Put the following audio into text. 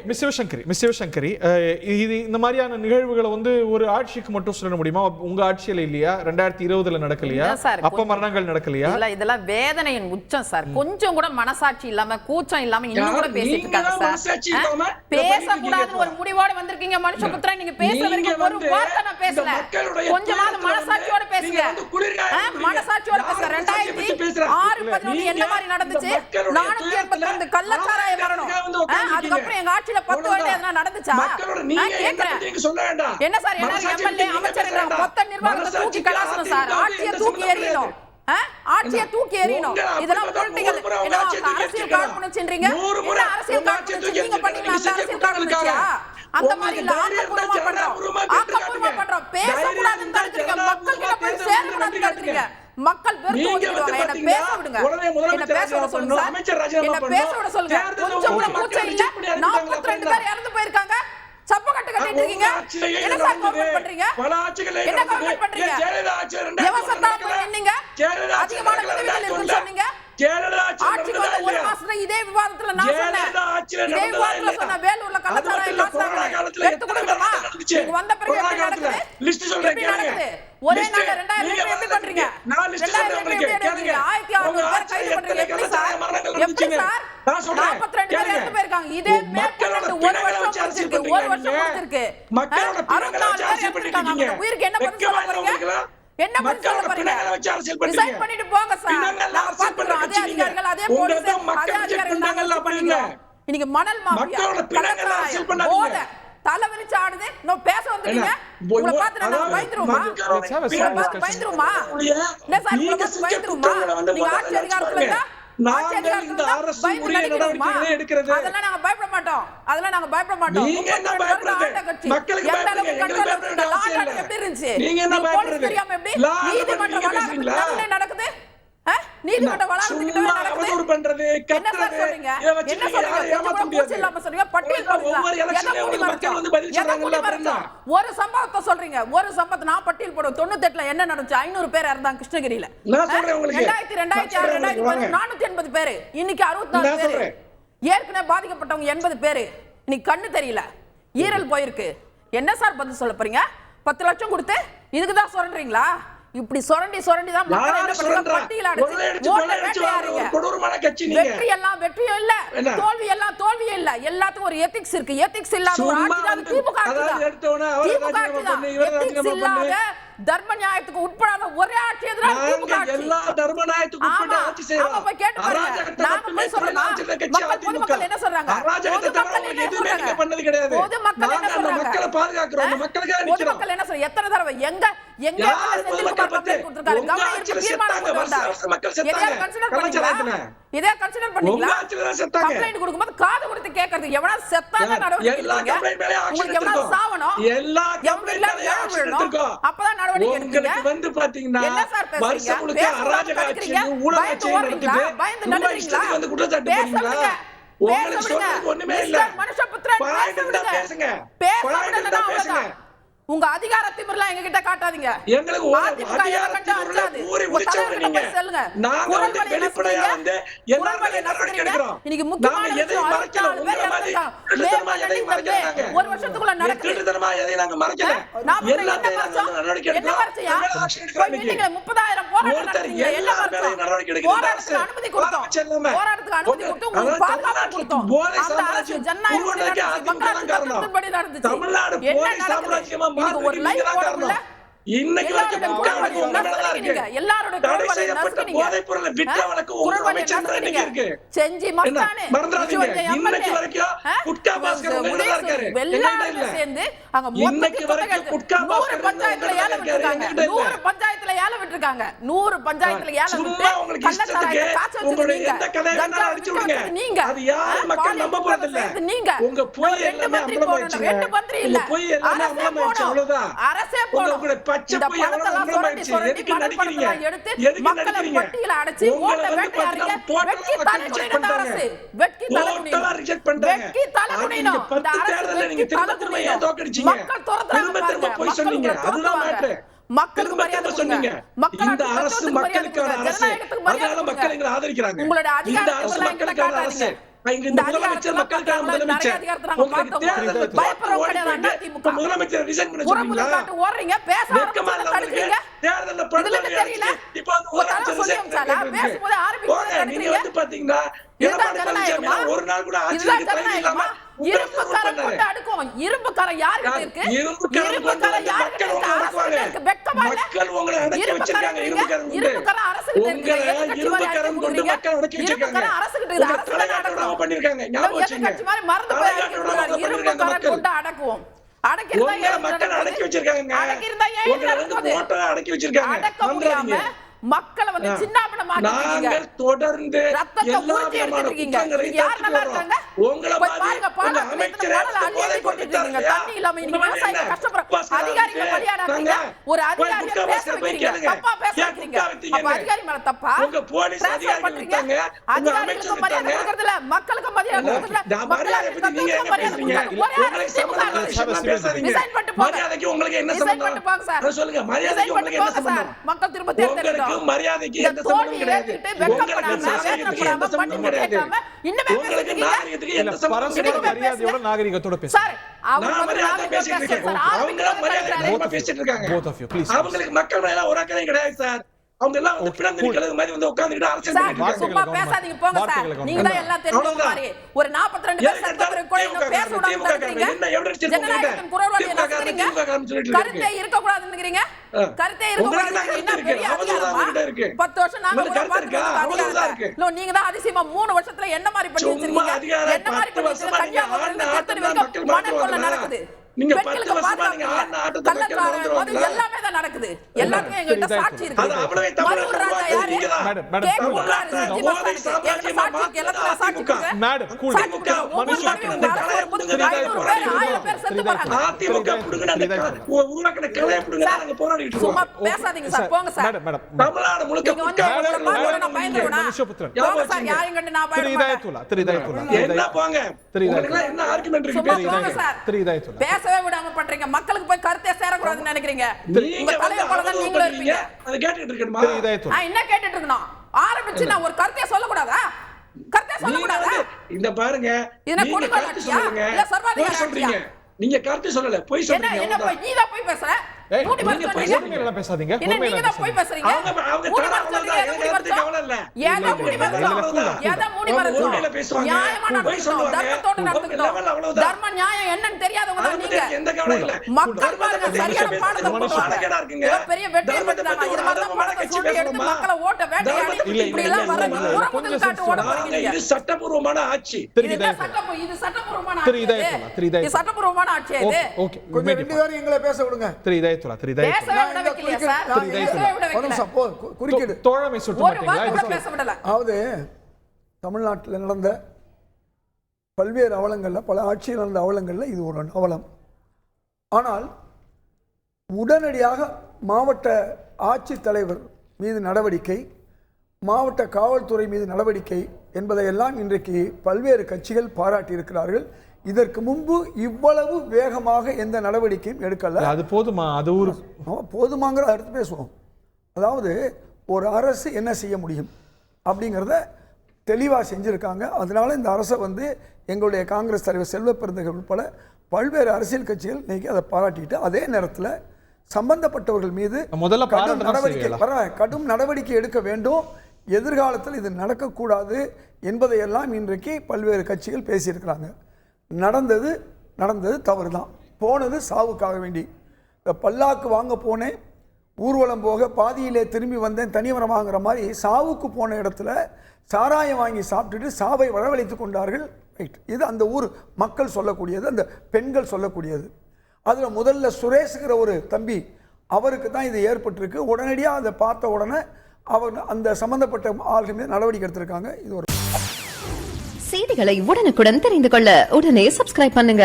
Miss Sivasankari, இது இந்த மாதிரியான நிகழ்வுகளை வந்து ஒரு ஆட்சிக்கு மட்டும் சொல்ல முடியுமா? உங்க ஆட்சியில இல்லையா? 2020 நடக்கலையா? அப்ப மரணங்கள் நடக்கலையா? இதெல்லாம் வேதனையின் உச்சம் சார். கொஞ்சம் கூட மனசாட்சி இல்லாம கூச்சம் இல்லாம இன்னும் கூட பேசிட்டு இருக்காங்க சார். பேசக்கூடாதுன்னு ஒரு முடிவோடு வந்திருக்கீங்க மனுஷபுத்திரன். நீங்க பேச வரைக்கும் ஒரு வார்த்தை நான் பேசல. கொஞ்சமாவது மனசாட்சியோட பேசுங்க. மனசாட்சியோட பேசுங்க. 2006-11 என்ன மாதிரி நடந்துச்சு? 482 கள்ளச்சாராய மரணம். அதுக்கப்புறம் எங்க ஆட்சியில 10 வருடம் எதனா நடந்துச்சா? என்ன சார் எல்லாரும் எம்எல்ஏ அமைச்சர் மொத்த நிர்வாகத்தை தூக்கி கலாசணும் சார். ஆட்சியை தூக்கி எறியணும். ஆட்சியை தூக்கி எறியணும். இதெல்லாம் பொலிட்டிக்கல் அரசியல் காழ்ப்புணர்ச்சின்றீங்க. என்ன அரசியல் காழ்ப்புணர்ச்சி நீங்க பண்ணீங்களா? அந்த அரசியல் காழ்ப்புணர்ச்சியா? அந்த மாதிரி இல்ல. ஆக்கப்பூர்வமா பண்றோம். பேசக்கூடாதுன்னு தடுக்கிறீங்க. மக்கள் கிட்ட போய் சேரக்கூடாதுன்னு தடுக்கிறீங்க. மக்கள் வெறுத்து ஓடிடுவாங்க. என்ன பேச விடுங்க. என்ன பேச விட சொல்லுங்க சார். என்ன பேச விட சொல்லுங்க. கொஞ்சம் கூட மூச்சம் இல்ல. 42 பேர் இறந்து போயிருக்காங்க. சப்ப கட்டிட்டு இருக்கீங்க. என்ன சார் கவர்மெண்ட் பண்றீங்க? என்ன கவர்மெண்ட் பண்றீங்க? எவசத்தா போய் நின்னீங்க. அதிகமான பதவிகள் இருக்குன்னு சொன்னீங்க. ஆட்சிக்கு வந்த ஒரு மாசத்துல இதே விவாதத்துல நான் சொன்னேன். இதே விவாதத்துல சொன்ன வேலூர்ல கள்ளச்சாராயம் காசாங்க. எடுத்து கொடுக்கணுமா? நீங்க வந்த பிறகு எப்படி நடக்குது? லிஸ்ட் சொல்றேன் கேளுங்க. ஒரே நாள் 2000 எப்படி பண்றீங்க? நான் லிஸ்ட் சொல்றேன் உங்களுக்கு கேளுங்க. 1600 பேர் கைது பண்றீங்க. எப்படி சார்? நான் சொல்றேன் 42 பேர் இறந்து போயிருக்காங்க. இதே மேற்கொண்டு ஒரு வருஷம் முடிச்சிருக்கு. மக்களோட பிணங்களை வச்சு அரசியல் பண்ணிட்டு இருக்கீங்க. உயிருக்கு என்ன பதில் சொல்ல போறீங்க? என்ன பதில் சொல்ல போறீங்க? ரிசைன் பண்ணிட்டு போங்க சார். நாங்க பாத்துறோம். அதே அதிகாரிகள், அதே போலீஸ், அதே அதிகாரிகள் நாங்க பண்ணீங்க. இன்னைக்கு மணல் மாஃபியா, கள்ளச்சாராயம், அரசியல் பண்ணாதீங்க. தலை விரிச்சு ஆடுது. நோ பேச வந்தீங்க. உங்களை பார்த்து நான் பயந்துருமா? பயந்துருமா? என்ன சார் நீங்க பயந்துருமா? நீங்க ஆட்சி அதிகாரத்துல இருந்தா அதெல்லாம் நாங்க பயப்பட மாட்டோம். அதெல்லாம் நாங்க பயப்பட மாட்டோம். நீங்க என்ன பயப்படுறது? மக்களுக்கு பயப்படுறீங்க. லாட் எப்படி இருந்துச்சு? நீங்க என்ன பயப்படுறது? தெரியாம எப்படி நீதிமன்ற வளாகத்துல நடக்குது? நீதிமன்ற வளாகத்துக்கிட்ட அவதூறு பண்றது, கத்துறது, இத வச்சு ஏமாத்த முடியாது. சொல்றீங்க பட்டியல் போடுங்க. மக்கள் வந்து பதில் சொல்றாங்கல்ல அப்படினா ஒரு சம்பவத்தை சொல்றீங்க. ஒரு சம்பவத்தை நான் பட்டியல் போடுறேன். 98ல என்ன நடந்துச்சு? 500 பேர் இறந்தாங்க கிருஷ்ணகிரியில. நான் சொல்றேன் உங்களுக்கு 2006 480 பேர். இன்னைக்கு 64 பேர். ஏற்கனவே பாதிக்கப்பட்டவங்க 80 பேர். இன்னைக்கு கண்ணு தெரியல, ஈரல் போயிருக்கு. என்ன சார் பதில் சொல்ல போறீங்க? 10 லட்சம் கொடுத்து இதுக்கு தான் சொல்றீங்களா? இப்படி சுரண்டி தான் மக்கள் என்ன பண்றாங்க? பட்டியல் அடிச்சு ஓட்ட வேட்டையாடுறீங்க. வெற்றி எல்லாம் வெற்றியும் இல்ல, தோல்வி எல்லாம் தோல்வியும் இல்ல. எல்லாத்துக்கும் ஒரு எதிக்ஸ் இருக்கு. எதிக்ஸ் இல்லாத ஒரு ஆட்சி தான் திமுக ஆட்சி தான். எதிக்ஸ் இல்லாத தர்ம நியாயத்துக்கு உட்படாத ஒரே ஆட்சி எதிராக திமுக ஆட்சி. எல்லா தர்ம நியாயத்துக்கு உட்பட்டு ஆட்சி செய்றாங்க. அப்ப கேட்டு பாருங்க. நாம போய் சொல்றோம். மக்கள் என்ன சொல்றாங்க? அராஜகத்தை தவிர எதுவுமே நீங்க பண்ணது கிடையாது. பொதுமக்கள் என்ன சொல்றாங்க? மக்களை பாதுகாக்குறோம். மக்களுக்காக நிக்கிறோம். பொதுமக்கள் என்ன சொல்றாங்க? எத்தனை தடவை எங்க செந்தில்குமார் கம்ப்ளைன்ட் கொடுத்திருக்காரு. கவர்னர் தீர்மானம் கொண்டு வந்தார். மக்கள் செத்தாங்க. கலாச்சாரத்துல இதே கன்சிடர் பண்ணீங்களா? கம்ப்ளைன்ட் கொடுக்கும்போது காது கொடுத்து கேக்குறது. எவனா செத்தாத நடவடிக்கை எடுங்க. உங்களுக்கு எவனா சாவணும், எல்லா கம்ப்ளைன்ட்லயும் எழுவணும். அப்பதான் நடவடிக்கை எடுங்க. உங்களுக்கு வந்து பாத்தீங்கன்னா வருஷம் முழுக்க அராஜக ஆட்சி, ஊழல் ஆட்சி நடக்குது. பயந்து நடக்கிறீங்களா? வந்து குற்றச்சாட்டு போடுறீங்களா? உங்களுக்கு சொல்றது ஒண்ணுமே இல்ல. மனுஷபுத்திரன் பேசுங்க. பேசுங்க. உங்க அதிகார திமிரலாம் எங்க கிட்ட காட்டாதீங்க. எங்களுக்கு அதிகார ஊறி உரிச்சவங்க நீங்க. நாங்க வந்து வெளிப்படையா வந்து எல்லாமே நடவடிக்கை எடுக்கிறோம். இன்னைக்கு முக்கியமான எதையும் மறைக்கல. உங்க மாதிரி திருத்தமா எதையும் மறைக்கறாங்க. ஒரு வருஷத்துக்குள்ள நடக்குது. திருத்தமா எதையும் நாங்க மறைக்கல. எல்லாத்தையும் நாங்க நடவடிக்கை எடுக்கிறோம். நீங்க 30,000 போராட்டம் எல்லாத்தையும் நடவடிக்கை எடுக்கிறோம். போராட்டத்துக்கு அனுமதி கொடுத்தோம். போராட்டத்துக்கு அனுமதி கொடுத்து உங்களுக்கு பாதுகாப்பு கொடுத்தோம். அந்த அரசு ஜனநாயக மக்கள் கட்டுப்படி நடந்துச்சு. தமிழ்நாடு போலீஸ் சாம்ராஜ்யமா ஒரு லைவ் போடல. இன்னைக்கு வரைக்கும் எல்லாரோட தடை செய்யப்பட்ட போதைப் பொருளை விற்ற வழக்கு உங்க அமைச்சர் இன்னைக்கு இருக்கு. செஞ்சி மஸ்தானே மறந்துடாதீங்க. இன்னைக்கு வரைக்கும் குட்கா பாஸ்கர் உள்ள இருக்காரு. எல்லாரும் சேர்ந்து அங்க இன்னைக்கு வரைக்கும் குட்கா பாஸ்கர் பஞ்சாயத்துல ஏல விட்டுருக்காங்க. 100 பஞ்சாயத்துல ஏல விட்டுருக்காங்க. 100 பஞ்சாயத்துல ஏல விட்டு கள்ளச்சாராயத்தை காசு வச்சிருக்கீங்க. எந்த கதை வேணா அடிச்சு விடுங்க. நீங்க அது யார் மக்கள் நம்ப போறது இல்ல. நீங்க உங்க போய் எல்லாமே அம்பலமாச்சு. 2 மந்திரி இல்ல. போய் எல்லாமே அம்பலமாச்சு. அவ்வளவுதான். அரசே போடு. இந்த பணத்தெல்லாம் எதுக்கு நடிக்கிறீங்க? எதுக்கு நடிக்கிறீங்க? பட்டியல அடைச்சு ஓட்ட வேட்டையாடுறீங்க. வெட்கி தலைகுனிங்க அரசு. வெட்கி தலைகுனிங்க. ரிஜெக்ட் பண்றாங்க. வெட்கி தலைகுனிங்க. 10 தேர்தல்ல நீங்க திரும்ப ஏன் தோக்கடிச்சீங்க? மக்கள் திரும்ப போய் சொன்னீங்க. அதுதான் மேட்டர். மக்களுக்கு மரியாதை சொன்னீங்க. இந்த அரசு மக்களுக்கான அரசு. அதனால மக்கள் எங்களை ஆதரிக்கிறாங்க. இந்த அரசு மக்களுக்கான அரசு. இந்த முதலமைச்சர் மக்களுக்கான முதலமைச்சர் உங்களுக்கு தேர்தல்ல முதலமைச்சர் ரிசைன் பண்ண சொல்றீங்களா? ஓடுறீங்க பேச ஆரம்பிச்சீங்க தேர்தல்ல தெரியல. இப்போ முதலமைச்சர் ரிசைன் பேசும்போது ஆரம்பிச்சு நீங்க வந்து பாத்தீங்கன்னா ஒரு நாள் கூட ஆட்சிக்கு தகுதி இல்லாம இரும்புக்காரன் கொண்டு அடுக்கும். இரும்புக்காரன் யாருக்கு இருக்கு? இரும்புக்காரன் யாருக்கு இருக்கு? வெக்கமா இல்ல? மக்கள் உங்களை அடக்கி வச்சிருக்காங்க. இரும்புக்காரன் அரசுக்கு இருக்கு. இரும்புக்காரன் கொண்டு மக்கள் அடக்கி வச்சிருக்காங்க. அரசுக்கு இருக்கு. அரசு பண்ணிருக்காங்க. ஞாபகம் வச்சுங்க. கட்சி மாதிரி மறந்து போய் இரும்புக்காரன் கொண்டு அடக்குவோம். உங்களை மக்கள் அடக்கி வச்சிருக்காங்க. அடக்கிருந்தா ஏன் உங்களை வந்து ஓட்டரா அடக்கி வச்சிருக்காங்க. அடக்க முடியாம மக்களை வந்து சின்னாபின்னமாக்கிட்டீங்க. நாங்கள் தொடர்ந்து எல்லா விதமான குற்றங்களை தடுக்கிறோம். உங்களை பாருங்க அமைச்சரே போட்டுட்டீங்க. தண்ணி இல்லாம இன்னைக்கு விவசாயிகள் கஷ்டப்படுறாங்க. அதிகாரிகளை பலியாடாதீங்க. ஒரு அதிகாரியை பேச வைக்கிறீங்க. தப்பா பேச வைக்கிறீங்க. அப்ப அதிகாரி மேல தப்பா? உங்க போலீஸ் அதிகாரிகள் விட்டாங்க. உங்க அமைச்சர் மரியாதை கொடுக்கறது இல்ல. மக்களுக்கு மரியாதை கொடுக்கறது இல்ல. மரியாதை பத்தி நீங்க என்ன பேசுறீங்க? உங்களுக்கு சம்பந்தம் பேசாதீங்க. மரியாதைக்கு உங்களுக்கு என்ன சம்பந்தம்? சொல்லுங்க. மரியாதைக்கு உங்களுக்கு என்ன சம்பந்தம்? மக்கள் திரும்ப தேர்ந்தெடுக்கணும். மரியாதைக்கு எந்த சம்பந்தமும் கிடையாது. உங்களுக்கு நாகரிகத்துக்கு எந்த சம்பந்தமும் கிடையாது. மரியாதையோட நாகரிகத்தோட பேசு. நான் மரியாதை பேசிட்டு இருக்கேன். அவங்க மரியாதை பேசிட்டு இருக்காங்க. அவங்களுக்கு மக்கள் மேல ஒரு அக்கறை கிடையாது சார். அவங்க எல்லாம் வந்து பிறந்து நிக்கிறது மாதிரி வந்து உட்கார்ந்துட்டு அரசியல் பண்ணிட்டு இருக்காங்க. சும்மா பேசாதீங்க போங்க சார். நீங்க தான் எல்லாம் தெரிஞ்ச மாதிரி ஒரு 42 பேர் சட்டத்துறை கூட இன்னும் பேச விடாம இருக்கீங்க. என்ன எவிடன்ஸ் இருக்கு ஜனநாயகத்தின் குரல்வாளி நடத்துறீங்க. கருத்தே இருக்க கூடாதுங்கறீங்க. கருத்தே இருக்க கூடாது. என்ன பெரிய அதிகாரமா? 10 வருஷம் நாங்க கூட பாத்துக்கிட்டு இல்ல நீங்க தான் அதிசயமா 3 வருஷத்துல என்ன மாதிரி பண்ணி வச்சிருக்கீங்க? என்ன மாதிரி பண்ணி வச்சிருக்கீங்க? கன்னியாகுமரி மனக்கொள்ள நடக்குது. நீங்க 10 வருஷமா நீங்க ஆடின ஆட்டத்தை மக்கள் மறந்துடுவாங்க. எல்லாமே தான் நடக்குது. எல்லாத்துக்கும் எங்ககிட்ட சாட்சி இருக்கு. அது அவ்வளவே தமிழர் நீங்க தான். மேடம் மேடம் கூல் அதிமுக உருவாக்கின கலையை புடுங்க நாங்க போராடிட்டு இருக்கோம். சும்மா பேசாதீங்க சார். போங்க சார். தமிழ்நாடு முழுக்க என்ன போங்க. உங்களுக்கு என்ன ஆர்குமெண்ட் இருக்கு? பேசவே விடாம பண்றீங்க. மக்களுக்கு போய் கருத்தே சேரக்கூடாதுன்னு நினைக்கிறீங்க. நீங்க தலைய போல தான் நீங்களும் இருப்பீங்க. அது கேட்டிட்டு இருக்கணுமா? என்ன கேட்டிட்டு இருக்கணும்? ஆரம்பிச்சு நான் ஒரு கருத்தே சொல்லக்கூடாதா? கருத்தே சொல்லக்கூடாதா? இந்த பாருங்க நீங்க கருத்து சொல்லுங்க. இல்ல சர்வாதிகாரி சொல்றீங்க. நீங்க கருத்து சொல்லல. போய் சொல்றீங்க. என்ன போய் நீ தான் போய் பேசுற? நீங்க போய் பேசாதீங்க. நீங்க தான் போய் பேசுறீங்க. அவங்க தர அவ்வளவுதான். எனக்கு கருத்து கவலை இல்ல. ஏதா மூடி பேசுவாங்க. நியாயமான போய் சொல்லுவாங்க. தர்மத்தோட நடந்துக்கணும். தர்ம நியாயம் என்னன்னு தெரியாதவங்க தான் நீங்க. எந்த கவலை இல்ல. மக்கள் பாருங்க சரியான பாடத்தை போடுறாங்க. இருக்குங்க. பெரிய வெற்றி பெற்றாங்க. இது மாதிரி பணத்தை சுண்டி எடுத்து மக்களை ஓட்ட வேட்டையாடி இப்படி எல்லாம் வரது புறமுதுகு காட்டு ஓட போறீங்க. இது சட்டபூர்வமான ஆட்சி. இது சட்டபூர்வமான ஆட்சி. இது சட்டபூர்வமான ஆட்சி இது. ஓகே கொஞ்சம் ரெண்டு பேரும் எங்களை பேச விடுங்க. தமிழ்நாட்டில் நடந்த பல்வேறு அவலங்கள்ல பல ஆட்சியில் நடந்த அவலங்கள்ல இது ஒரு அவலம். ஆனால் உடனடியாக மாவட்ட ஆட்சித்தலைவர் மீது நடவடிக்கை, மாவட்ட காவல்துறை மீது நடவடிக்கை என்பதையெல்லாம் இன்றைக்கு பல்வேறு கட்சிகள் பாராட்டியிருக்கிறார்கள். இதற்கு முன்பு இவ்வளவு வேகமாக எந்த நடவடிக்கையும் எடுக்கல. அது போதுமா? அது ஒரு போதுமாங்கிற அடுத்து பேசுவோம். அதாவது ஒரு அரசு என்ன செய்ய முடியும் அப்படிங்கிறத தெளிவாக செஞ்சுருக்காங்க. அதனால இந்த அரசை வந்து எங்களுடைய காங்கிரஸ் தலைவர் செல்வ பெருந்தகை உட்பட பல்வேறு அரசியல் கட்சிகள் இன்னைக்கு அதை பாராட்டிட்டு அதே நேரத்தில் சம்பந்தப்பட்டவர்கள் மீது கடும் நடவடிக்கை எடுக்க வேண்டும். எதிர்காலத்தில் இது நடக்கக்கூடாது என்பதையெல்லாம் இன்றைக்கு பல்வேறு கட்சிகள் பேசியிருக்கிறாங்க. நடந்தது தவறு தான். போனது சாவுக்காக வேண்டி. இந்த பல்லாக்கு வாங்க போனேன், ஊர்வலம் போக பாதியிலே திரும்பி வந்தேன், தனிமரம் வாங்குற மாதிரி சாவுக்கு போன இடத்துல சாராயம் வாங்கி சாப்பிட்டுட்டு சாவை வரவழைத்து கொண்டார்கள். ரைட், இது அந்த ஊர் மக்கள் சொல்லக்கூடியது, அந்த பெண்கள் சொல்லக்கூடியது. அதில் முதல்ல சுரேஷுங்கிற ஒரு தம்பி, அவருக்கு தான் இது ஏற்பட்டிருக்கு. உடனடியாக அதை பார்த்த உடனே அவர் அந்த சம்பந்தப்பட்ட ஆள்கள் மீது நடவடிக்கை எடுத்திருக்காங்க. இது ஒரு செய்திகளை உடனுக்குடன் தெரிந்து கொள்ள உடனே சப்ஸ்கிரைப் பண்ணுங்க.